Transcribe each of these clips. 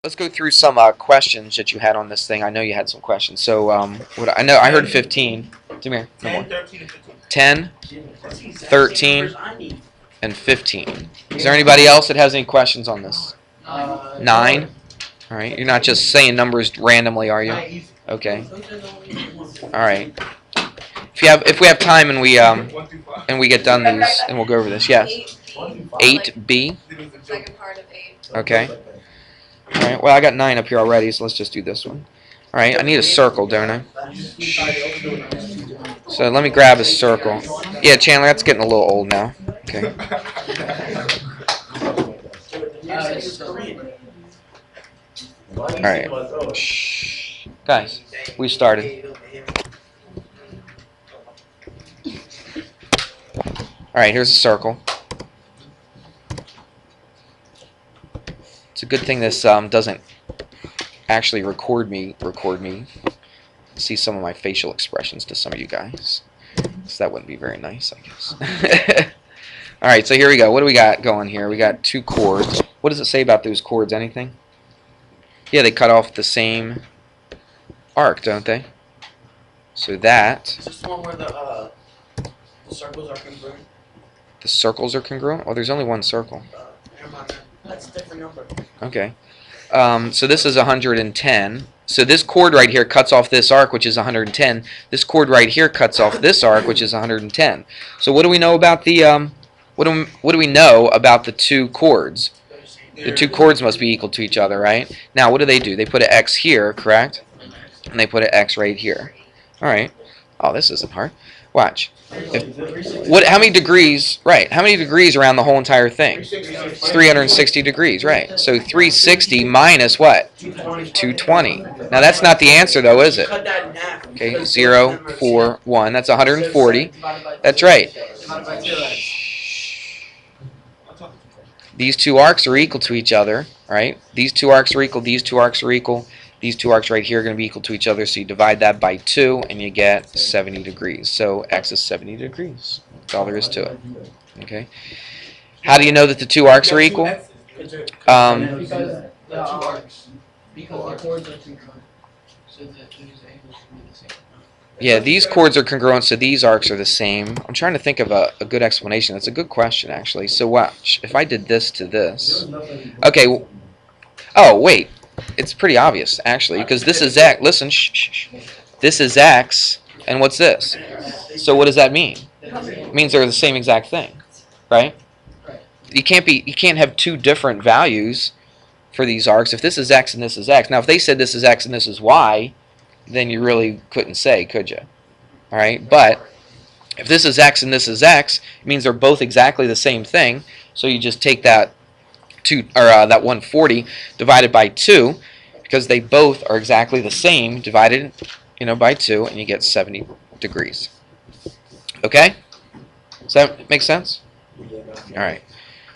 Let's go through some questions that you had on this thing. I know you had some questions. So what I heard 15. Come here. No more. 10, 13, and 15. Is there anybody else that has any questions on this? 9. All right. You're not just saying numbers randomly, are you? Okay. All right. If we have time and we get done these and we'll go over this. Yes. 8B. Second part of 8. Okay. All right. Well, I got 9 up here already, so let's just do this one. All right. I need a circle, don't I? So let me grab a circle. Yeah, Chandler, that's getting a little old now. Okay. All right. Shh. Guys, we started. All right, here's a circle. It's a good thing this doesn't actually record me. See some of my facial expressions to some of you guys. So that wouldn't be very nice, I guess. All right, so here we go. What do we got going here? We got 2 chords. What does it say about those chords? Anything? Yeah, they cut off the same arc, don't they? So that... Is this the one where the circles are congruent? The circles are congruent? Oh, there's only one circle. That's a different number. Okay. So this is 110. So this chord right here cuts off this arc, which is 110. This chord right here cuts off this arc, which is 110. So what do we know about the what do we know about the 2 chords? The 2 chords must be equal to each other, right? Now what do? They put an X here, correct? And they put an X right here. All right. Oh, this isn't hard. Watch. How many degrees? Right. How many degrees around the whole entire thing? It's 360 degrees, right? So 360 minus what? 220. Now that's not the answer, though, is it? Okay, 0, 4, 1. That's 140. That's right. These 2 arcs are equal to each other, right? These 2 arcs are equal. These 2 arcs are equal. These 2 arcs right here are going to be equal to each other, so you divide that by 2, and you get 70 degrees. So x is 70 degrees. That's all there is to it. Okay. How do you know that the 2 arcs are equal? Because the chords are congruent. So that these angles should be the same. Yeah, these chords are congruent, so these arcs are the same. I'm trying to think of a good explanation. That's a good question, actually. So watch. If I did this to this. Okay. Oh, wait. It's pretty obvious, actually, because this is X. Listen, shh, shh, shh. This is X, and what's this? So what does that mean? It means they're the same exact thing, right? You can't have 2 different values for these arcs. If this is X and this is X. Now, if they said this is X and this is Y, then you really couldn't say, could you? All right, but if this is X and this is X, it means they're both exactly the same thing. So you just take that that 140 divided by 2, because they both are exactly the same, divided by 2, and you get 70 degrees. Okay? Does that make sense? All right.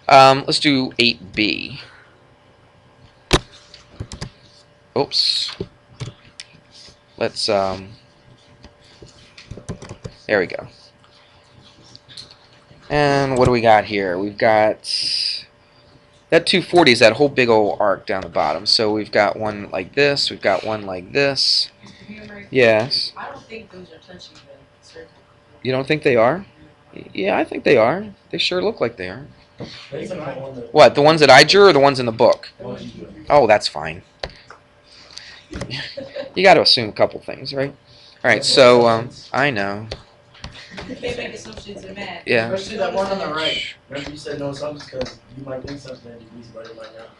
Let's do 8B. Oops. Let's there we go. And what do we got here? We've got that 240 is that whole big old arc down the bottom. So we've got one like this. We've got one like this. Yes. I don't think those are touching the circle. You don't think they are? Yeah, I think they are. They sure look like they are. What, the ones that I drew or the ones in the book? Oh, that's fine. You got to assume a couple things, right? All right, so I know. You can't make assumptions in math. Yeah. Especially that one on the right. Remember you said no assumptions because you might think something and you might not.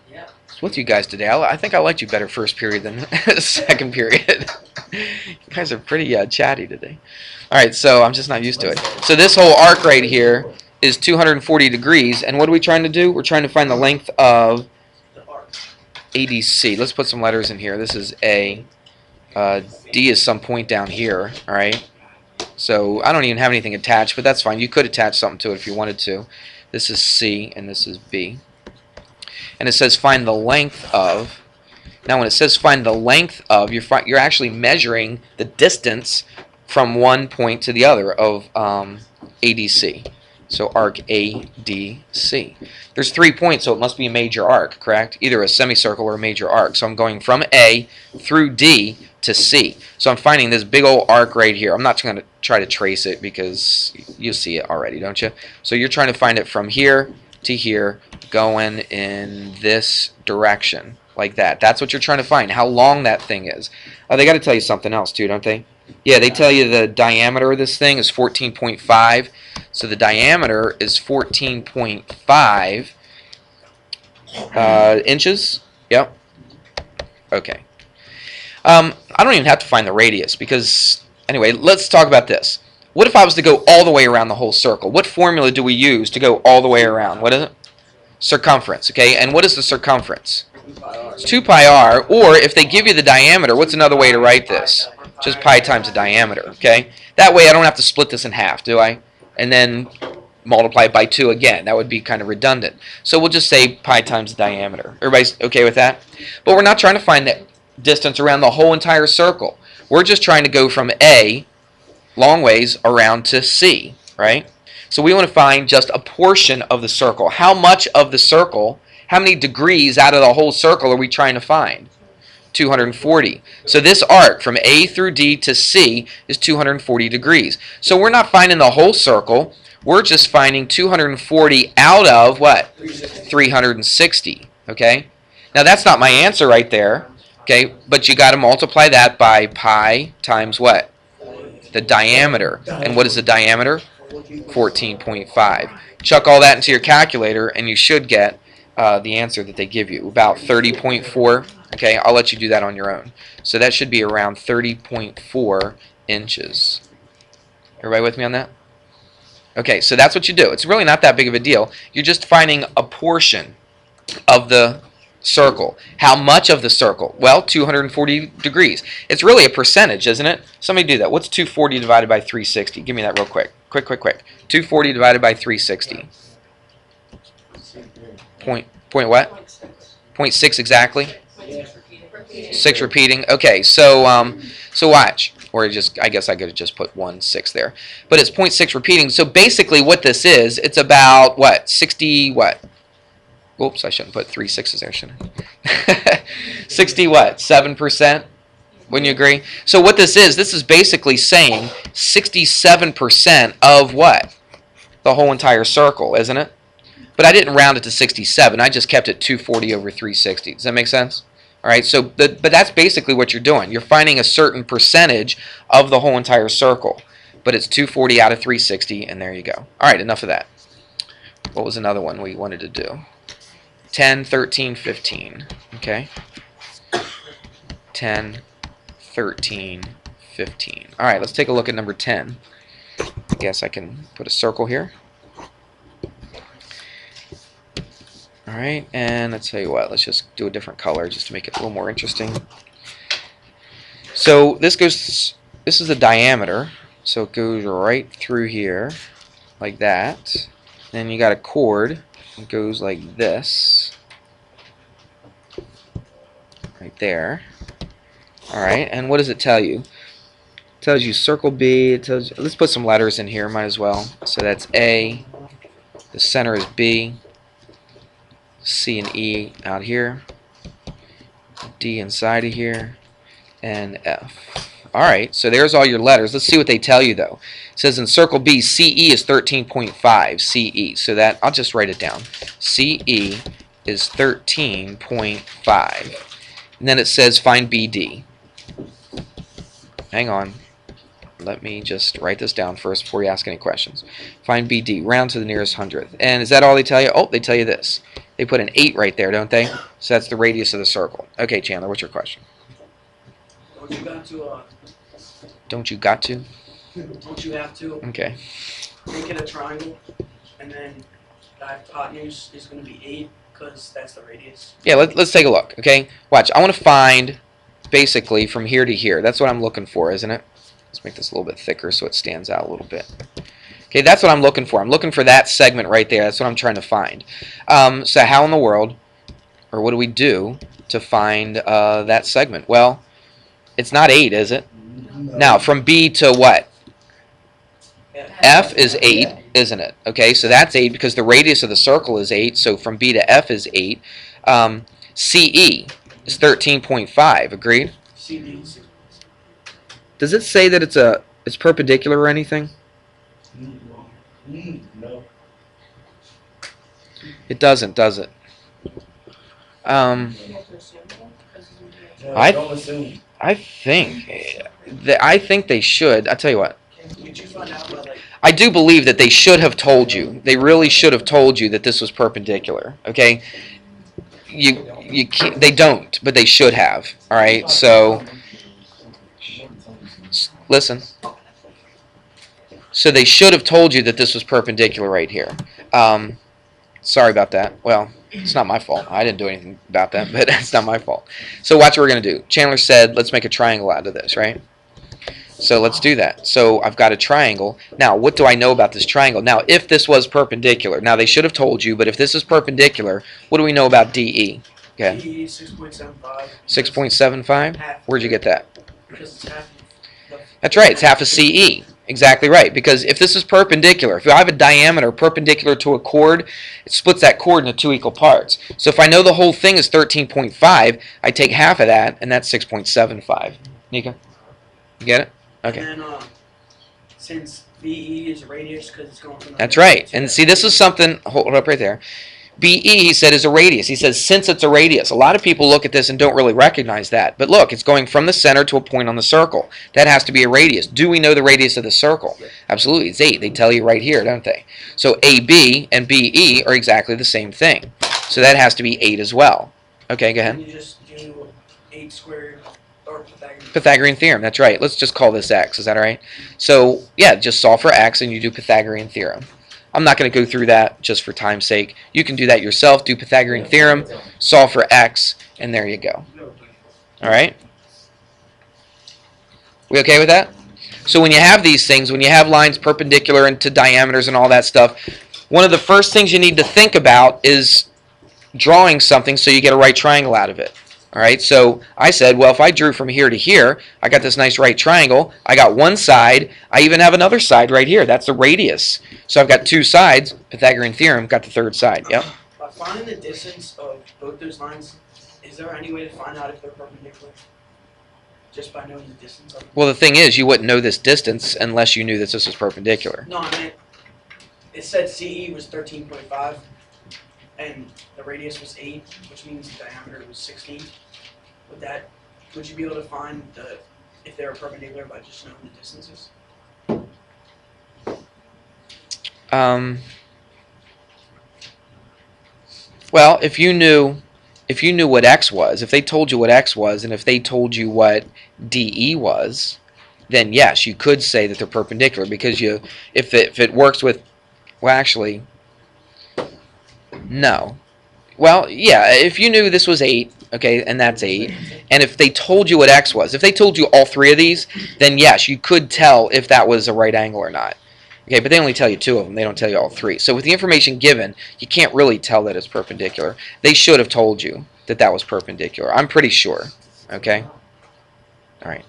Yeah. What's with you guys today? I think I liked you better first period than second period. You guys are pretty chatty today. All right, so I'm just not used to it. So this whole arc right here is 240 degrees, and what are we trying to do? We're trying to find the length of ADC. Let's put some letters in here. This is A. D is some point down here, all right? So I don't even have anything attached, but that's fine. You could attach something to it if you wanted to. This is C, and this is B. And it says find the length of. Now when it says find the length of, you're actually measuring the distance from one point to the other of ADC. So arc ADC. There's 3 points, so it must be a major arc, correct? Either a semicircle or a major arc. So I'm going from A through D to C. So I'm finding this big old arc right here. I'm not going to try to trace it because you see it already, don't you? So you're trying to find it from here to here, going in this direction, like that. That's what you're trying to find, how long that thing is. They got to tell you something else too, don't they? Yeah, they tell you the diameter of this thing is 14.5. So the diameter is 14.5 inches. Yep. Okay. I don't even have to find the radius because, anyway, let's talk about this. What if I was to go all the way around the whole circle? What formula do we use to go all the way around? What is it? Circumference, okay? And what is the circumference? It's 2 pi r, or if they give you the diameter, what's another way to write this? Just pi times the diameter, okay? That way I don't have to split this in half, do I? And then multiply it by 2 again. That would be kind of redundant. So we'll just say pi times the diameter. Everybody's okay with that? But we're not trying to find the distance around the whole entire circle. We're just trying to go from A, long ways, around to C, right? So we want to find just a portion of the circle. How much of the circle, how many degrees out of the whole circle are we trying to find? 240. So this arc from A through D to C is 240 degrees. So we're not finding the whole circle. We're just finding 240 out of what? 360. Okay? Now that's not my answer right there. Okay? But you got to multiply that by pi times what? The diameter. And what is the diameter? 14.5. Chuck all that into your calculator and you should get the answer that they give you. About 30.4. Okay, I'll let you do that on your own. So that should be around 30.4 inches. Everybody with me on that? Okay, so that's what you do. It's really not that big of a deal. You're just finding a portion of the circle. How much of the circle? Well, 240 degrees. It's really a percentage, isn't it? Somebody do that. What's 240 divided by 360? Give me that real quick. Quick. 240 divided by 360. Point what? 0.6 exactly. 6 repeating. Okay, so watch. Or I guess I could have just put 1/6 there. But it's 0.6 repeating. So basically what this is, it's about what? 60 what? Oops, I shouldn't put 3 6s there, shouldn't I? 60 what? 7%? Wouldn't you agree? So what this is basically saying 67% of what? The whole entire circle, isn't it? But I didn't round it to 67. I just kept it 240 over 360. Does that make sense? All right, so but that's basically what you're doing. You're finding a certain percentage of the whole entire circle. But it's 240 out of 360, and there you go. All right, enough of that. What was another one we wanted to do? 10, 13, 15. Okay. 10, 13, 15. All right, let's take a look at number 10. I guess I can put a circle here. Alright, and let's tell you what, let's just do a different color just to make it a little more interesting. So this is the diameter, so it goes right through here, like that. Then you got a chord, it goes like this, right there. Alright, and what does it tell you? It tells you circle B, it tells you, let's put some letters in here, might as well. So that's A, the center is B, C and E out here, D inside of here, and F. Alright, so there's all your letters. Let's see what they tell you though. It says in circle B, CE is 13.5, CE. So that, I'll just write it down. CE is 13.5. And then it says find BD. Hang on. Let me just write this down first before you ask any questions. Find BD, round to the nearest hundredth. And is that all they tell you? Oh, they tell you this. They put an 8 right there, don't they? So that's the radius of the circle. Okay, Chandler, what's your question? Don't you got to, Don't you got to? don't you have to Okay. make it a triangle, and then the hypotenuse is going to be 8, because that's the radius? Yeah, let's take a look, okay? Watch, I want to find, basically, from here to here. That's what I'm looking for, isn't it? Let's make this a little bit thicker so it stands out a little bit. Okay, that's what I'm looking for. I'm looking for that segment right there. That's what I'm trying to find. So how in the world, or what do we do to find that segment? Well, it's not 8, is it? No. Now, from B to what? F is 8, isn't it? Okay, so that's 8 because the radius of the circle is 8. So from B to F is 8. CE is 13.5. Agreed? CD. Does it say that it's perpendicular or anything? No. It doesn't, does it? No, I- don't assume. I think they should. I'll tell you what. Did you find out about like? I do believe that they should have told you. They really should have told you that this was perpendicular. Okay. You can't, they don't, but they should have. All right. So listen. So they should have told you that this was perpendicular right here. Sorry about that. Well, it's not my fault. I didn't do anything about that, but it's not my fault. So watch what we're going to do. Chandler said, let's make a triangle out of this, right? So let's do that. So I've got a triangle. Now, what do I know about this triangle? Now, if this was perpendicular, now they should have told you, but if this is perpendicular, what do we know about DE? Okay. DE 6.75. 6.75? Half. Where'd you get that? Because it's half. That's right. It's half a CE. Exactly right. Because if this is perpendicular, if I have a diameter perpendicular to a chord, it splits that chord into 2 equal parts. So if I know the whole thing is 13.5, I take half of that, and that's 6.75. Nika? You get it? Okay. And then since BE is radius because it's going from. That's right. And see, this is something, hold up right there. BE, he said, is a radius. He says, since it's a radius. A lot of people look at this and don't really recognize that. But look, it's going from the center to a point on the circle. That has to be a radius. Do we know the radius of the circle? Absolutely. It's 8. They tell you right here, don't they? So AB and BE are exactly the same thing. So that has to be 8 as well. Okay, go ahead. You just do 8 squared or Pythagorean. Pythagorean theorem. That's right. Let's just call this x. Is that all right? So, yeah, just solve for x and you do Pythagorean theorem. I'm not going to go through that just for time's sake. You can do that yourself. Do Pythagorean theorem, solve for x, and there you go. All right? We okay with that? So when you have these things, when you have lines perpendicular into diameters and all that stuff, one of the first things you need to think about is drawing something so you get a right triangle out of it. All right, so I said, well, if I drew from here to here, I got this nice right triangle. I got one side. I even have another side right here. That's the radius. So I've got 2 sides. Pythagorean theorem, got the 3rd side. Yep. By finding the distance of both those lines, is there any way to find out if they're perpendicular? Just by knowing the distance of them? Well, the thing is, you wouldn't know this distance unless you knew that this was perpendicular. No, I meant it said CE was 13.5, and the radius was 8, which means the diameter was 16. Would you be able to find if they were perpendicular by just knowing the distances? Well, if you knew what x was, if they told you what x was, and if they told you what DE was, then yes, you could say that they're perpendicular because if it works with, well, actually, no. Well, yeah, if you knew this was 8, okay, and that's 8, and if they told you what x was, if they told you all 3 of these, then yes, you could tell if that was a right angle or not. Okay, but they only tell you 2 of them. They don't tell you all 3. So with the information given, you can't really tell that it's perpendicular. They should have told you that that was perpendicular. I'm pretty sure. Okay? All right.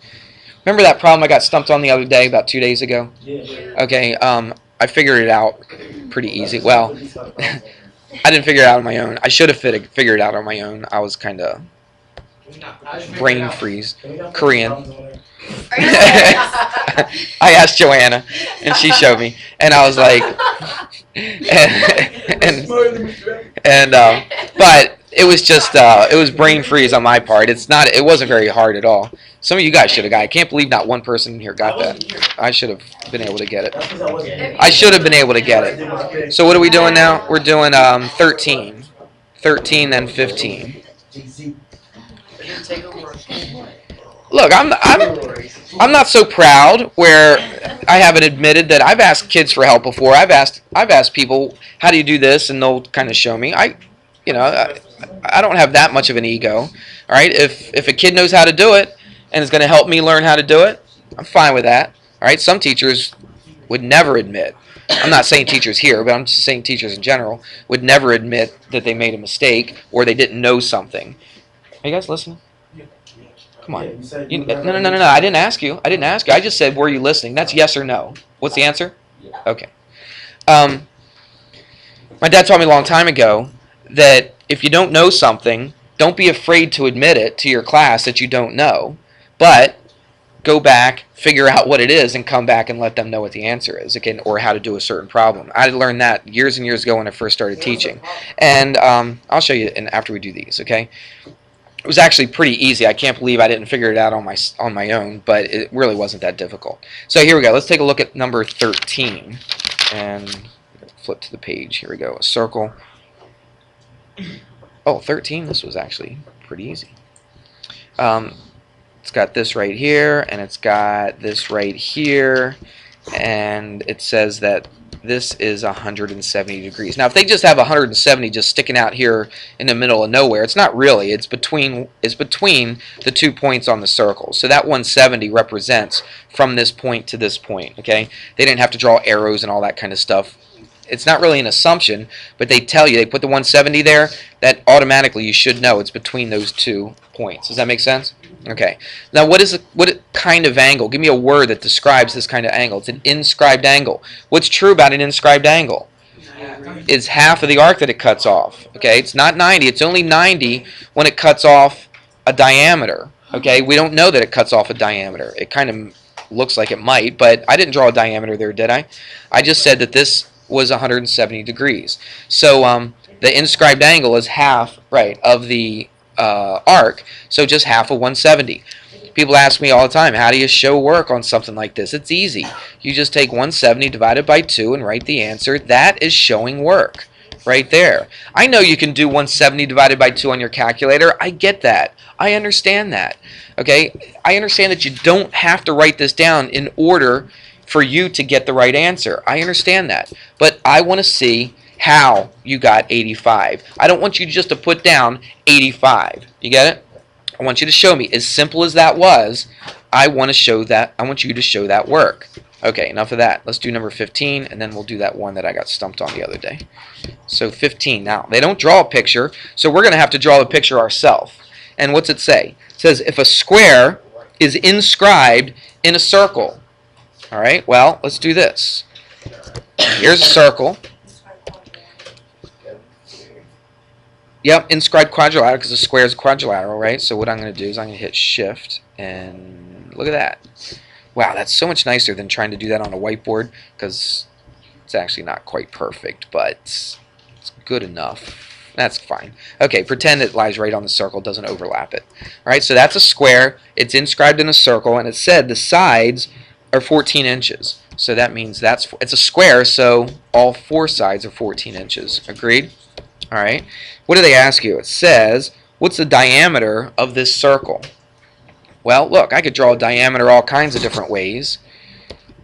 Remember that problem I got stumped on the other day, about 2 days ago? Yeah. Okay, I figured it out pretty easy. Well, I didn't figure it out on my own. I should have figured it out on my own. I was kind of brain freeze. Korean. I asked Joanna, and she showed me, and I was like, but it was just it was brain freeze on my part. It wasn't very hard at all. Some of you guys should have got it. I can't believe not one person in here got that. I should have been able to get it. I should have been able to get it. So what are we doing now? We're doing 13. 13, then 15. Look, I'm not so proud where I haven't admitted that I've asked kids for help before. I've asked people, how do you do this, and they'll kind of show me. I don't have that much of an ego. All right, if a kid knows how to do it and is going to help me learn how to do it, I'm fine with that. All right, some teachers would never admit. I'm not saying teachers here, but I'm just saying teachers in general would never admit that they made a mistake or they didn't know something. Are you guys listening? Come on. No. I didn't ask you. I just said, were you listening? That's yes or no. What's the answer? Okay. My dad taught me a long time ago that if you don't know something, don't be afraid to admit it to your class that you don't know, but go back, figure out what it is, and come back and let them know what the answer is, again, or how to do a certain problem. I learned that years and years ago when I first started teaching. And I'll show you after we do these, okay? It was actually pretty easy. I can't believe I didn't figure it out on my own, but it really wasn't that difficult. So here we go. Let's take a look at number 13. And flip to the page. Here we go. A circle. Oh, 13. This was actually pretty easy. It's got this right here, and it's got this right here, and it says that this is 170 degrees. Now, if they just have 170 just sticking out here in the middle of nowhere, it's not really. It's between the 2 points on the circle. So that 170 represents from this point to this point. Okay, they didn't have to draw arrows and all that kind of stuff. It's not really an assumption, but they tell you, they put the 170 there, that automatically you should know it's between those 2 points. Does that make sense? Okay. Now, what kind of angle? Give me a word that describes this kind of angle. It's an inscribed angle. What's true about an inscribed angle? It's half of the arc that it cuts off. Okay, it's not 90. It's only 90 when it cuts off a diameter. Okay, we don't know that it cuts off a diameter. It kind of looks like it might, but I didn't draw a diameter there, did I? I just said that this was 170 degrees. So the inscribed angle is half, right, of the arc, so just half of 170. People ask me all the time, how do you show work on something like this? It's easy. You just take 170 divided by 2 and write the answer. That is showing work right there. I know you can do 170 divided by 2 on your calculator. I get that. I understand that. Okay? I understand that you don't have to write this down in order for you to get the right answer. I understand that. But I want to see how you got 85. I don't want you just to put down 85. You get it? I want you to show me. As simple as that was, I want to show that. I want you to show that work. Okay, enough of that. Let's do number 15, and then we'll do that one that I got stumped on the other day. So 15. Now, they don't draw a picture, so we're going to have to draw the picture ourselves. And what's it say? It says if a square is inscribed in a circle. All right, well, let's do this. Here's a circle. Yep, inscribed quadrilateral because a square is a quadrilateral, right? So what I'm going to do is I'm going to hit Shift, and look at that. Wow, that's so much nicer than trying to do that on a whiteboard because it's actually not quite perfect, but it's good enough. That's fine. Okay, pretend it lies right on the circle, doesn't overlap it. All right, so that's a square. It's inscribed in a circle, and it said the sides are 14 inches. So that means it's a square, so all 4 sides are 14 inches. Agreed? All right. What do they ask you? It says, what's the diameter of this circle? Well, look, I could draw a diameter all kinds of different ways,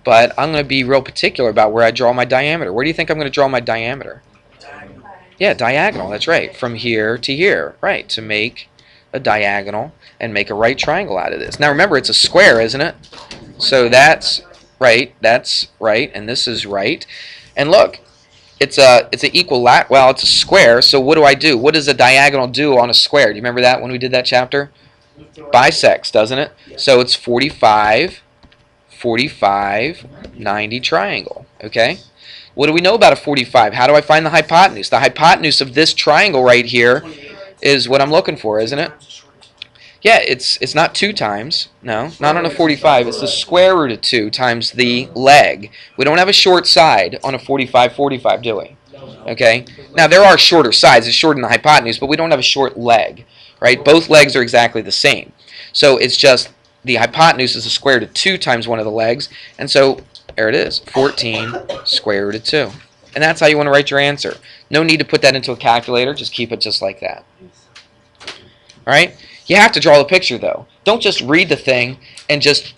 but I'm going to be real particular about where I draw my diameter. Where do you think I'm going to draw my diameter? Diagonal. Yeah, diagonal. That's right. From here to here. Right, to make a diagonal and make a right triangle out of this. Now remember, it's a square, isn't it? So that's right, and this is right. And look, it's an equal well, it's a square, so what do? What does a diagonal do on a square? Do you remember that when we did that chapter? Bisects, doesn't it? So it's 45, 45, 90 triangle, okay? What do we know about a 45? How do I find the hypotenuse? The hypotenuse of this triangle right here is what I'm looking for, isn't it? Yeah, it's not 2 times. No, not on a 45. It's the square root of 2 times the leg. We don't have a short side on a 45, do we? Okay? Now, there are shorter sides. It's shorter than the hypotenuse, but we don't have a short leg, right? Both legs are exactly the same. So it's just the hypotenuse is the square root of 2 times one of the legs, and so there it is, 14 square root of 2. And that's how you want to write your answer. No need to put that into a calculator. Just keep it just like that. All right? You have to draw the picture, though. Don't just read the thing and just,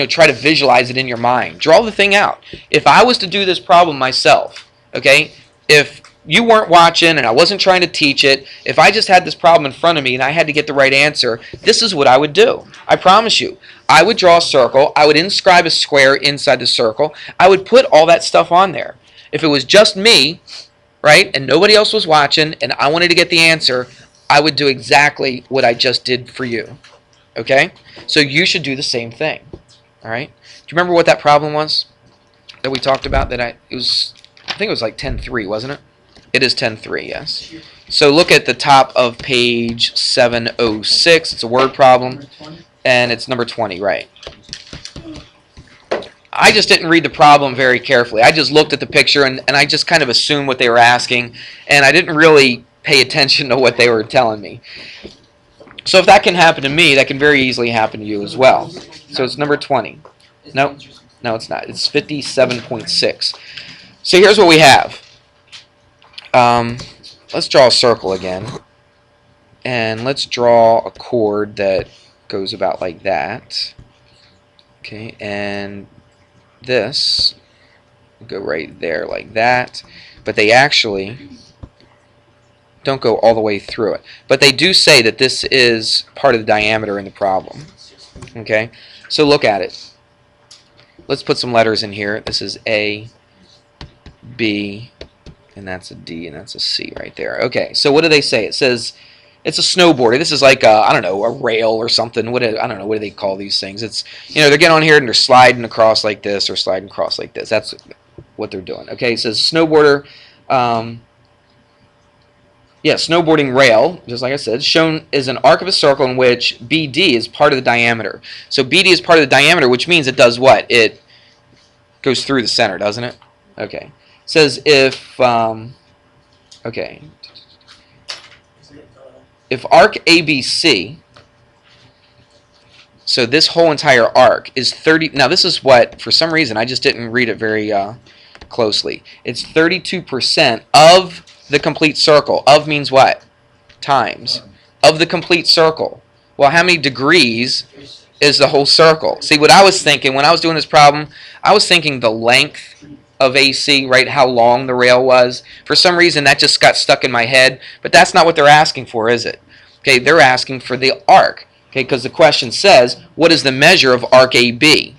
try to visualize it in your mind. Draw the thing out. If I was to do this problem myself, okay, if you weren't watching and I wasn't trying to teach it, if I just had this problem in front of me and I had to get the right answer, this is what I would do. I promise you. I would draw a circle. I would inscribe a square inside the circle. I would put all that stuff on there. If it was just me, right, and nobody else was watching and I wanted to get the answer, I would do exactly what I just did for you. Okay? So you should do the same thing. All right? Do you remember what that problem was? that we talked about I think it was like 10.3, wasn't it? It is 10.3, yes. So look at the top of page 706. It's a word problem, and it's number 20, right? I just didn't read the problem very carefully. I just looked at the picture, and I just kind of assumed what they were asking, and I didn't really pay attention to what they were telling me. So if that can happen to me, that can very easily happen to you as well. So it's number 20. No, it's not. It's 57.6. So here's what we have. Let's draw a circle again. And let's draw a chord that goes about like that. Okay, and this will go right there like that. But they actually don't go all the way through it. But they do say that this is part of the diameter in the problem. Okay, so look at it. Let's put some letters in here. This is A, B, and that's a D, and that's a C right there. Okay, so what do they say? It says it's a snowboarder. This is like I don't know, a rail or something. I don't know, what do they call these things? It's, you know, they're getting on here and they're sliding across like this or sliding across like this. That's what they're doing. Okay, it says snowboarder. Yeah, snowboarding rail, just like I said, shown is an arc of a circle in which BD is part of the diameter. So BD is part of the diameter, which means it does what? It goes through the center, doesn't it? Okay. It says if, okay, if arc ABC, so this whole entire arc is 30, now this is what, for some reason, I just didn't read it very closely. It's 32% of the complete circle. Of means what? Times. Of the complete circle. Well, how many degrees is the whole circle? See, what I was thinking when I was doing this problem, I was thinking the length of AC, right, how long the rail was. For some reason, that just got stuck in my head, but that's not what they're asking for, is it? Okay, they're asking for the arc, okay, because the question says, what is the measure of arc AB?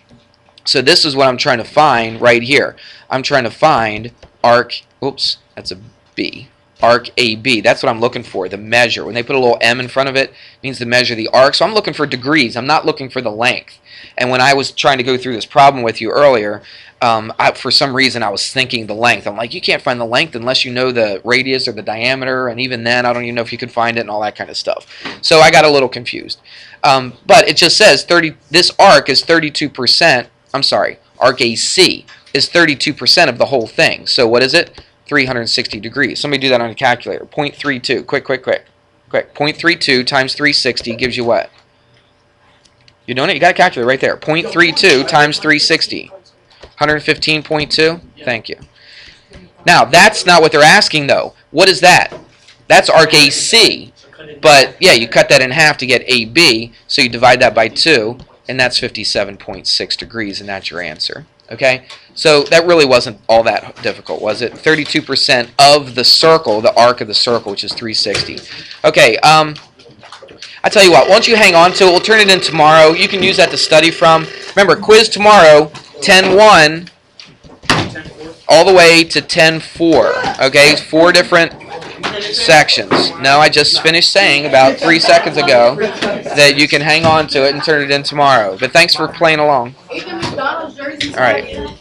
So this is what I'm trying to find right here. I'm trying to find arc, oops, that's a B. Arc AB. That's what I'm looking for, the measure. When they put a little M in front of it, it means to measure the arc. So I'm looking for degrees. I'm not looking for the length. And when I was trying to go through this problem with you earlier, for some reason I was thinking the length. I'm like, you can't find the length unless you know the radius or the diameter, and even then I don't even know if you could find it and all that kind of stuff. So I got a little confused. But it just says this arc is 32%, I'm sorry, arc AC is 32% of the whole thing. So what is it? 360 degrees. Somebody do that on a calculator. 0.32. Quick. 0.32 times 360 gives you what? You doing it? You got a calculator right there. 0.32 times 360. 115.2? Thank you. Now, that's not what they're asking, though. What is that? That's arc AC. But, yeah, you cut that in half to get AB, so you divide that by 2, and that's 57.6 degrees, and that's your answer. Okay? So that really wasn't all that difficult, was it? 32% of the circle, the arc of the circle, which is 360. Okay, I tell you what, why don't you hang on to it? We'll turn it in tomorrow. You can use that to study from. Remember, quiz tomorrow, 10-1 all the way to 10-4. Okay, 4 different sections. No, I just finished saying about 3 seconds ago that you can hang on to it and turn it in tomorrow. But thanks for playing along. All right.